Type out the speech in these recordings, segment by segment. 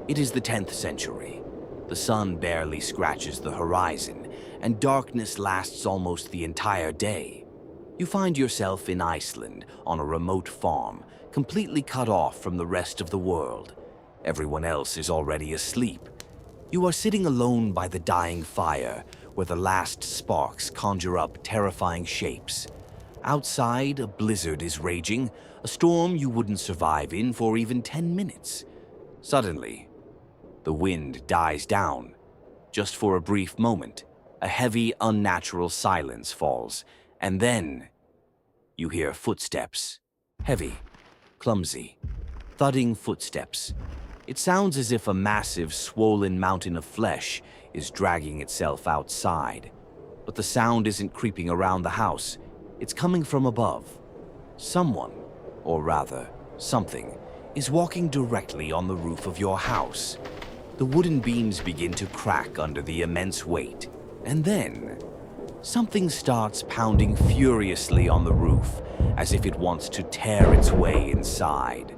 It is the 10th century. The sun barely scratches the horizon, and darkness lasts almost the entire day. You find yourself in Iceland on a remote farm, completely cut off from the rest of the world. Everyone else is already asleep. You are sitting alone by the dying fire, where the last sparks conjure up terrifying shapes. Outside, a blizzard is raging, a storm you wouldn't survive in for even 10 minutes. Suddenly, the wind dies down. Just for a brief moment, a heavy, unnatural silence falls, and then you hear footsteps. Heavy, clumsy, thudding footsteps. It sounds as if a massive, swollen mountain of flesh is dragging itself outside. But the sound isn't creeping around the house. It's coming from above. Someone, or rather, something, is walking directly on the roof of your house. The wooden beams begin to crack under the immense weight, and then something starts pounding furiously on the roof as if it wants to tear its way inside.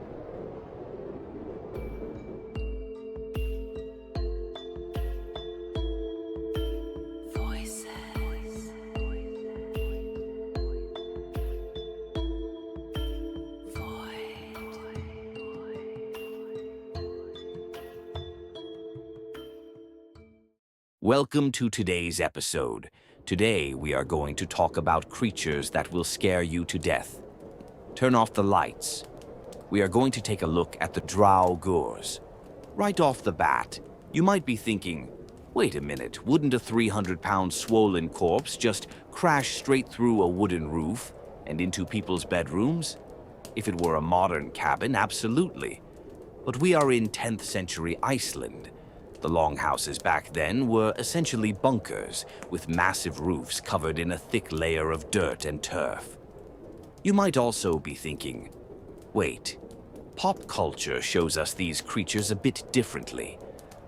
Welcome to today's episode. Today we are going to talk about creatures that will scare you to death. Turn off the lights. We are going to take a look at the Draugrs. Right off the bat, you might be thinking, wait a minute, wouldn't a 300-pound swollen corpse just crash straight through a wooden roof and into people's bedrooms? If it were a modern cabin, absolutely. But we are in 10th century Iceland. The longhouses back then were essentially bunkers with massive roofs covered in a thick layer of dirt and turf. You might also be thinking, wait, pop culture shows us these creatures a bit differently,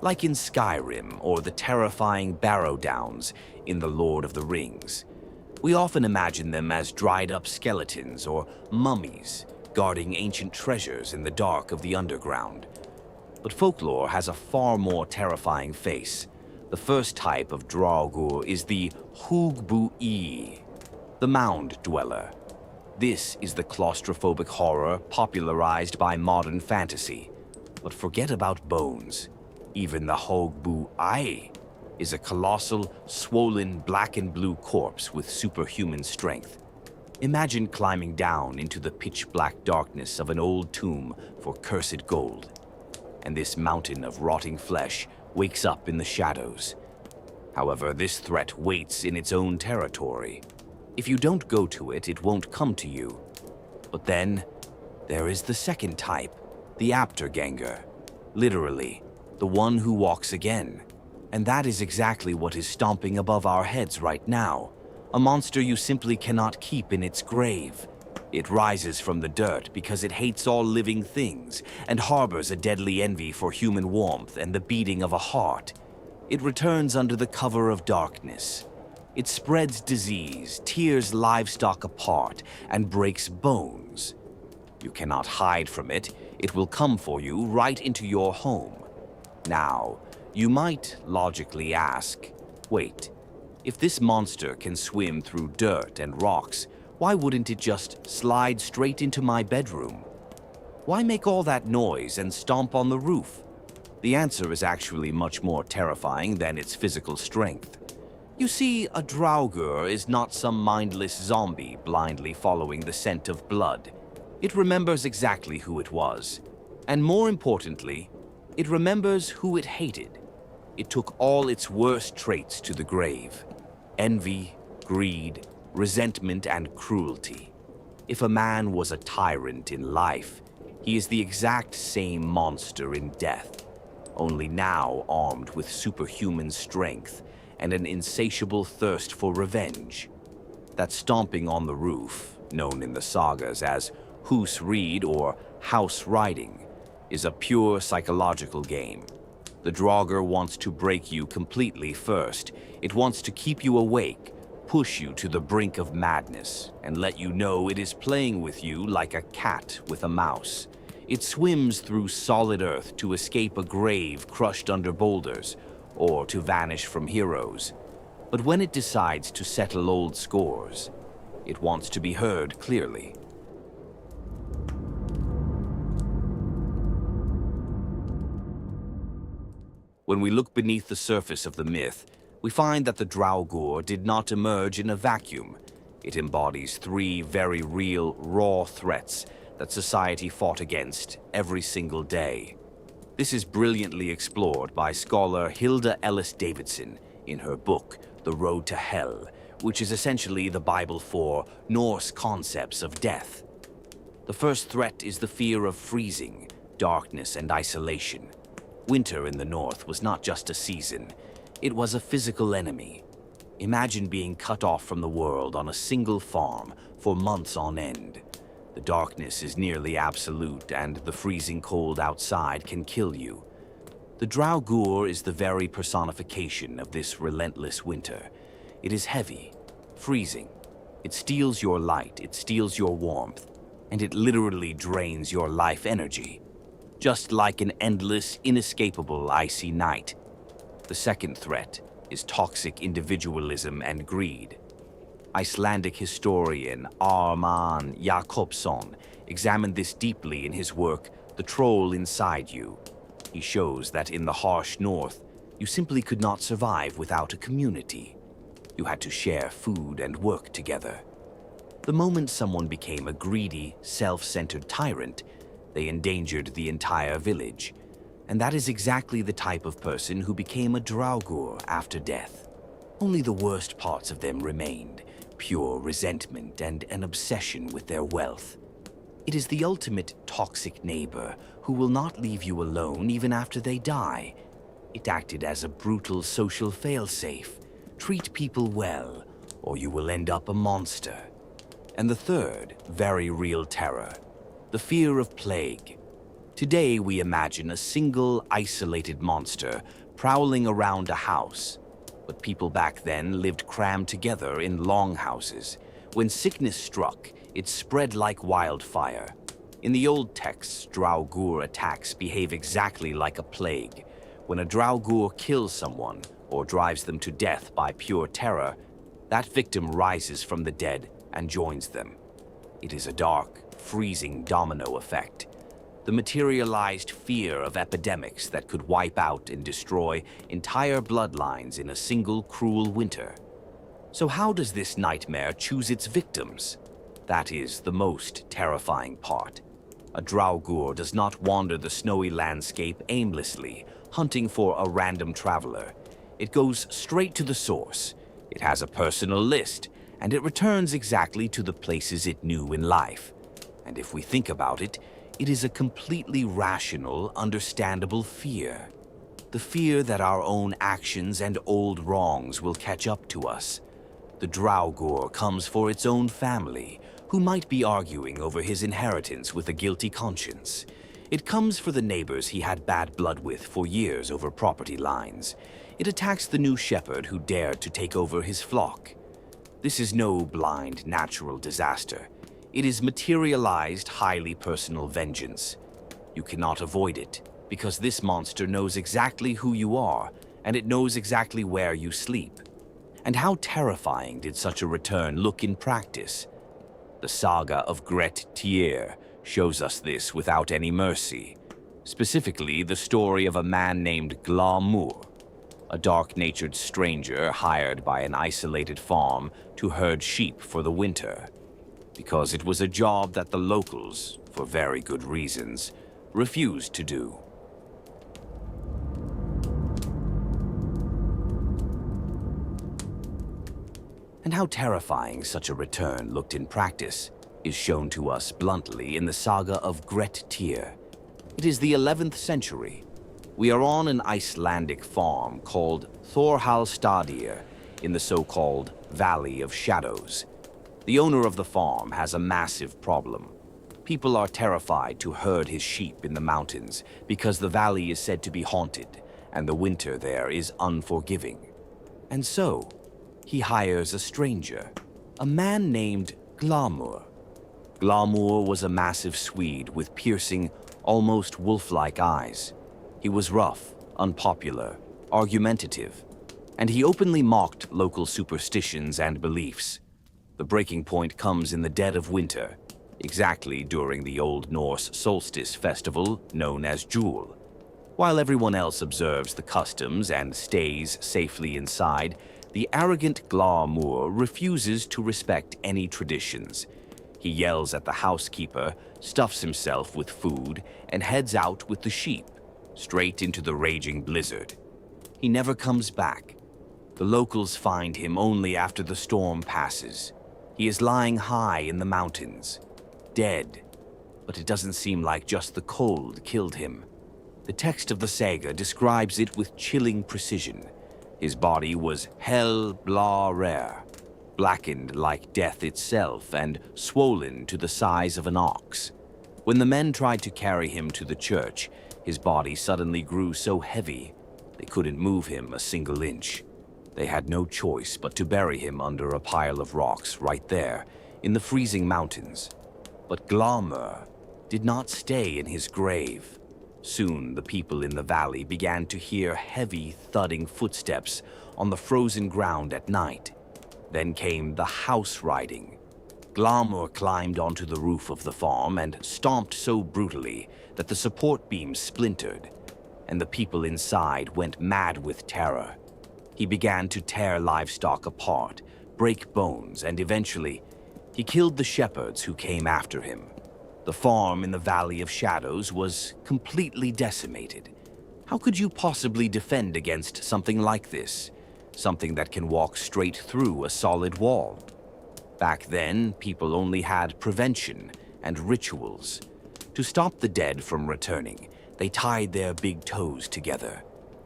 like in Skyrim or the terrifying Barrow Downs in The Lord of the Rings. We often imagine them as dried-up skeletons or mummies guarding ancient treasures in the dark of the underground. But folklore has a far more terrifying face. The first type of Draugr is the Haugbúi, the mound dweller. This is the claustrophobic horror popularized by modern fantasy. But forget about bones. Even the Haugbúi is a colossal, swollen black and blue corpse with superhuman strength. Imagine climbing down into the pitch-black darkness of an old tomb for cursed gold. And this mountain of rotting flesh wakes up in the shadows. However, this threat waits in its own territory. If you don't go to it, it won't come to you. But then, there is the second type, the Aptrgangr. Literally, the one who walks again. And that is exactly what is stomping above our heads right now. A monster you simply cannot keep in its grave. It rises from the dirt because it hates all living things and harbors a deadly envy for human warmth and the beating of a heart. It returns under the cover of darkness. It spreads disease, tears livestock apart, and breaks bones. You cannot hide from it. It will come for you right into your home. Now, you might logically ask, wait, if this monster can swim through dirt and rocks, why wouldn't it just slide straight into my bedroom? Why make all that noise and stomp on the roof? The answer is actually much more terrifying than its physical strength. You see, a Draugr is not some mindless zombie blindly following the scent of blood. It remembers exactly who it was. And more importantly, it remembers who it hated. It took all its worst traits to the grave: envy, greed, resentment, and cruelty. If a man was a tyrant in life, he is the exact same monster in death, only now armed with superhuman strength and an insatiable thirst for revenge. That stomping on the roof, known in the sagas as hús ríð or house riding, is a pure psychological game. The Draugr wants to break you completely first. It wants to keep you awake, push you to the brink of madness, and let you know it is playing with you like a cat with a mouse. It swims through solid earth to escape a grave crushed under boulders, or to vanish from heroes. But when it decides to settle old scores, it wants to be heard clearly. When we look beneath the surface of the myth, we find that the Draugr did not emerge in a vacuum. It embodies three very real, raw threats that society fought against every single day. This is brilliantly explored by scholar Hilda Ellis Davidson in her book, The Road to Hell, which is essentially the Bible for Norse concepts of death. The first threat is the fear of freezing, darkness, and isolation. Winter in the north was not just a season, it was a physical enemy. Imagine being cut off from the world on a single farm for months on end. The darkness is nearly absolute, and the freezing cold outside can kill you. The Draugr is the very personification of this relentless winter. It is heavy, freezing. It steals your light, it steals your warmth, and it literally drains your life energy. Just like an endless, inescapable icy night. The second threat is toxic individualism and greed. Icelandic historian Ármann Jakobsson examined this deeply in his work, The Troll Inside You. He shows that in the harsh north, you simply could not survive without a community. You had to share food and work together. The moment someone became a greedy, self-centered tyrant, they endangered the entire village. And that is exactly the type of person who became a Draugr after death. Only the worst parts of them remained, pure resentment and an obsession with their wealth. It is the ultimate toxic neighbor who will not leave you alone even after they die. It acted as a brutal social failsafe. Treat people well, or you will end up a monster. And the third, very real terror, the fear of plague. Today we imagine a single, isolated monster prowling around a house. But people back then lived crammed together in longhouses. When sickness struck, it spread like wildfire. In the old texts, Draugr attacks behave exactly like a plague. When a Draugr kills someone, or drives them to death by pure terror, that victim rises from the dead and joins them. It is a dark, freezing domino effect. The materialized fear of epidemics that could wipe out and destroy entire bloodlines in a single cruel winter. So how does this nightmare choose its victims? That is the most terrifying part. A Draugr does not wander the snowy landscape aimlessly, hunting for a random traveler. It goes straight to the source. It has a personal list, and it returns exactly to the places it knew in life. And if we think about it, it is a completely rational, understandable fear. The fear that our own actions and old wrongs will catch up to us. The Draugr comes for its own family, who might be arguing over his inheritance with a guilty conscience. It comes for the neighbors he had bad blood with for years over property lines. It attacks the new shepherd who dared to take over his flock. This is no blind, natural disaster. It is materialized, highly personal vengeance. You cannot avoid it, because this monster knows exactly who you are, and it knows exactly where you sleep. And how terrifying did such a return look in practice? The Saga of Gret Tyr shows us this without any mercy. Specifically, the story of a man named Glamur, a dark-natured stranger hired by an isolated farm to herd sheep for the winter. Because it was a job that the locals, for very good reasons, refused to do. And how terrifying such a return looked in practice is shown to us bluntly in the Saga of Gret Tyr. It is the 11th century. We are on an Icelandic farm called Thorhallstadir in the so-called Valley of Shadows. The owner of the farm has a massive problem. People are terrified to herd his sheep in the mountains because the valley is said to be haunted and the winter there is unforgiving. And so, he hires a stranger, a man named Glamur. Glamur was a massive Swede with piercing, almost wolf-like eyes. He was rough, unpopular, argumentative, and he openly mocked local superstitions and beliefs. The breaking point comes in the dead of winter, exactly during the Old Norse solstice festival known as Jul. While everyone else observes the customs and stays safely inside, the arrogant Glamour refuses to respect any traditions. He yells at the housekeeper, stuffs himself with food, and heads out with the sheep, straight into the raging blizzard. He never comes back. The locals find him only after the storm passes. He is lying high in the mountains, dead, but it doesn't seem like just the cold killed him. The text of the saga describes it with chilling precision. His body was hell blah rare, blackened like death itself and swollen to the size of an ox. When the men tried to carry him to the church, his body suddenly grew so heavy they couldn't move him a single inch. They had no choice but to bury him under a pile of rocks right there in the freezing mountains. But Glamour did not stay in his grave. Soon the people in the valley began to hear heavy, thudding footsteps on the frozen ground at night. Then came the house riding. Glamour climbed onto the roof of the farm and stomped so brutally that the support beams splintered, and the people inside went mad with terror. He began to tear livestock apart, break bones, and eventually, he killed the shepherds who came after him. The farm in the Valley of Shadows was completely decimated. How could you possibly defend against something like this? Something that can walk straight through a solid wall. Back then, people only had prevention and rituals. To stop the dead from returning, they tied their big toes together.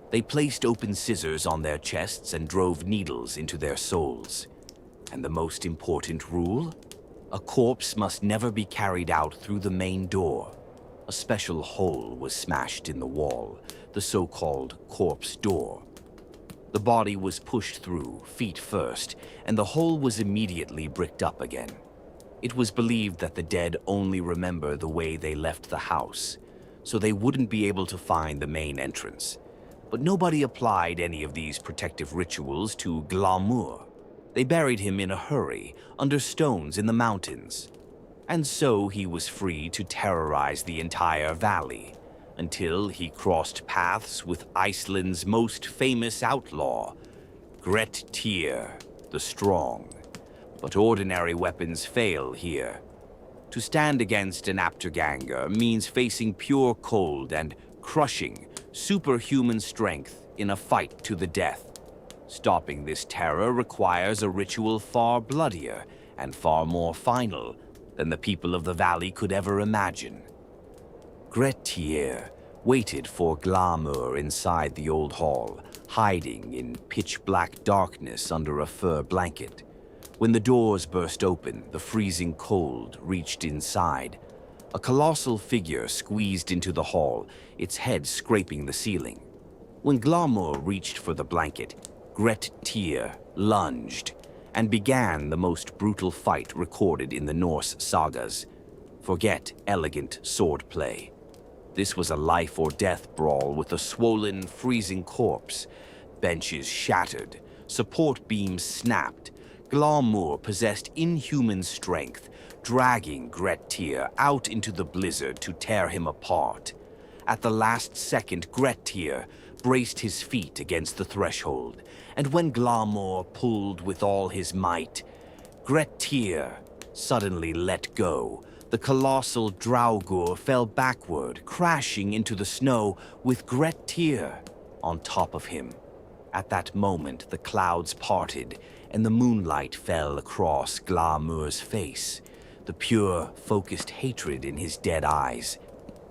They placed open scissors on their chests and drove needles into their souls. And the most important rule? A corpse must never be carried out through the main door. A special hole was smashed in the wall, the so-called corpse door. The body was pushed through, feet first, and the hole was immediately bricked up again. It was believed that the dead only remember the way they left the house, so they wouldn't be able to find the main entrance. But nobody applied any of these protective rituals to Glamour. They buried him in a hurry, under stones in the mountains. And so he was free to terrorize the entire valley, until he crossed paths with Iceland's most famous outlaw, Grettir the Strong. But ordinary weapons fail here. To stand against an Aptrgangr means facing pure cold and crushing, superhuman strength in a fight to the death. Stopping this terror requires a ritual far bloodier and far more final than the people of the valley could ever imagine. Grettir waited for Glamour inside the old hall, hiding in pitch-black darkness under a fur blanket. When the doors burst open, the freezing cold reached inside. A colossal figure squeezed into the hall, its head scraping the ceiling. When Glamour reached for the blanket, Grettir lunged and began the most brutal fight recorded in the Norse sagas. Forget elegant swordplay. This was a life-or-death brawl with a swollen, freezing corpse. Benches shattered, support beams snapped. Glamour possessed inhuman strength, dragging Grettir out into the blizzard to tear him apart. At the last second, Grettir braced his feet against the threshold, and when Glamour pulled with all his might, Grettir suddenly let go. The colossal Draugr fell backward, crashing into the snow with Grettir on top of him. At that moment, the clouds parted, and the moonlight fell across Glamour's face. The pure, focused hatred in his dead eyes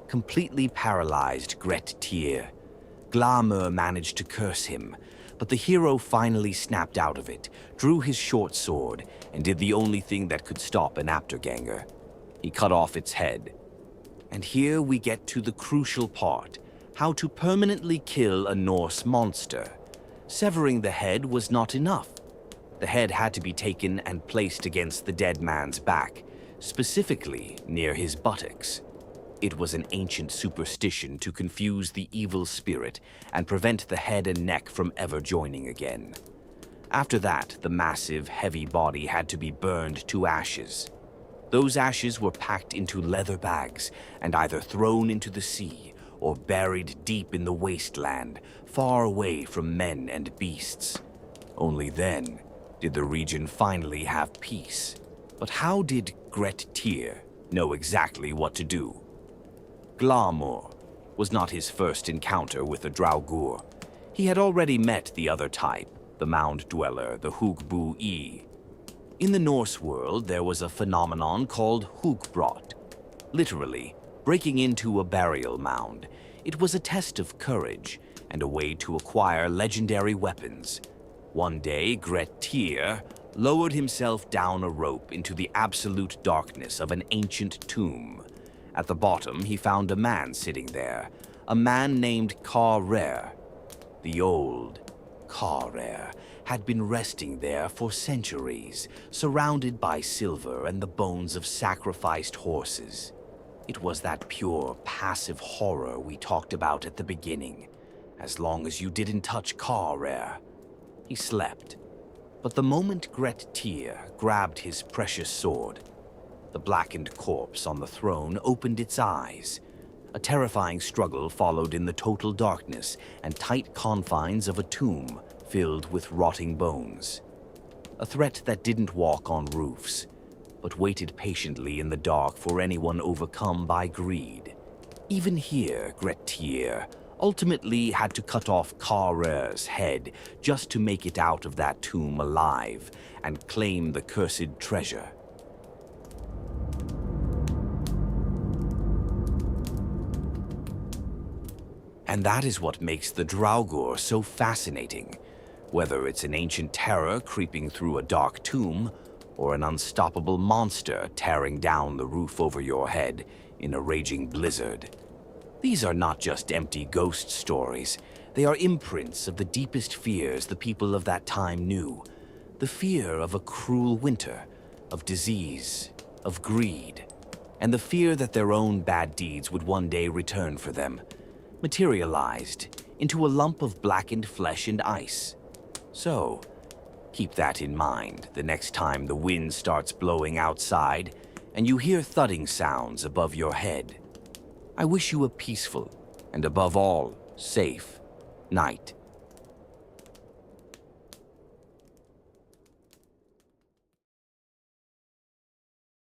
completely paralyzed Grettir. Glamour managed to curse him, but the hero finally snapped out of it, drew his short sword, and did the only thing that could stop an Aptrgangr. He cut off its head. And here we get to the crucial part, how to permanently kill a Norse monster. Severing the head was not enough. The head had to be taken and placed against the dead man's back, specifically near his buttocks. It was an ancient superstition to confuse the evil spirit and prevent the head and neck from ever joining again. After that, the massive, heavy body had to be burned to ashes. Those ashes were packed into leather bags and either thrown into the sea or buried deep in the wasteland, far away from men and beasts. Only then did the region finally have peace. But how did Gret Tyr know exactly what to do? Glamour was not his first encounter with the Draugr. He had already met the other type, the mound dweller, the Haugbúi. In the Norse world, there was a phenomenon called Haugbúi, literally breaking into a burial mound. It was a test of courage and a way to acquire legendary weapons. One day, Gret Tyr lowered himself down a rope into the absolute darkness of an ancient tomb. At the bottom, he found a man sitting there, a man named Draugar. The old Draugar had been resting there for centuries, surrounded by silver and the bones of sacrificed horses. It was that pure, passive horror we talked about at the beginning. As long as you didn't touch Draugar, he slept. But the moment Gret Tyr grabbed his precious sword, the blackened corpse on the throne opened its eyes. A terrifying struggle followed in the total darkness and tight confines of a tomb filled with rotting bones. A threat that didn't walk on roofs, but waited patiently in the dark for anyone overcome by greed. Even here, Gret Tyr ultimately had to cut off Draugar's head just to make it out of that tomb alive and claim the cursed treasure. And that is what makes the Draugr so fascinating. Whether it's an ancient terror creeping through a dark tomb, or an unstoppable monster tearing down the roof over your head in a raging blizzard. These are not just empty ghost stories. They are imprints of the deepest fears the people of that time knew. The fear of a cruel winter, of disease, of greed, and the fear that their own bad deeds would one day return for them, materialized into a lump of blackened flesh and ice. So, keep that in mind the next time the wind starts blowing outside and you hear thudding sounds above your head. I wish you a peaceful and, above all, safe night.